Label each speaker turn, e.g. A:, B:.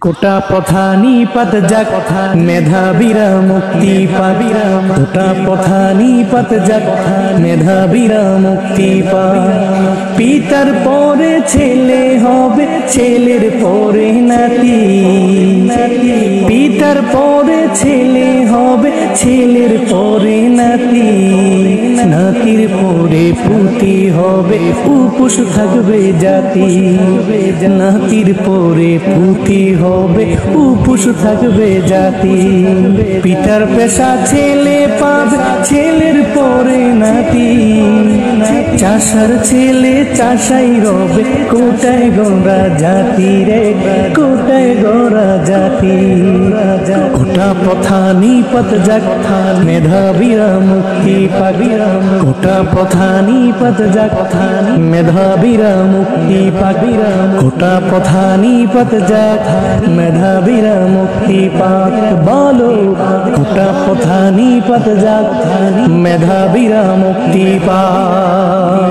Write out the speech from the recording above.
A: কোটা পথানি পথ যাক মেধাবীরা মুক্তি পাবিরা কোটা পথানি পথ যাক মেধাবীরা মুক্তি পা পিতার পরে ছেলে হবে ছেলের পরে নাতি পিতার পরে ছেলে হবে ছেলের পরে নাতি নাতির পরে পুতি হবে উপোস থাকবে জাতি নাতির পরে পুতি হবে উপোস থাকবে জাতি পিতার পেশা ছেলে পাবে ছেলের পরে নাতি চাষার ছেলে চাষাই রবে কোটায় গড়া জাতি রে কোটায় গড়া জাতি কোটা পথানি পথ যাক মেধাবীরা মুক্তি পাবিরা কোটা পথানি পথ যাক মেধাবীরা মুক্তি পাবিরা কোটা পথানি পথ যাক মেধাবীরা মুক্তি পাক বলো কোটা পথানি পথ যাক মেধাবীরা মুক্তি পাক।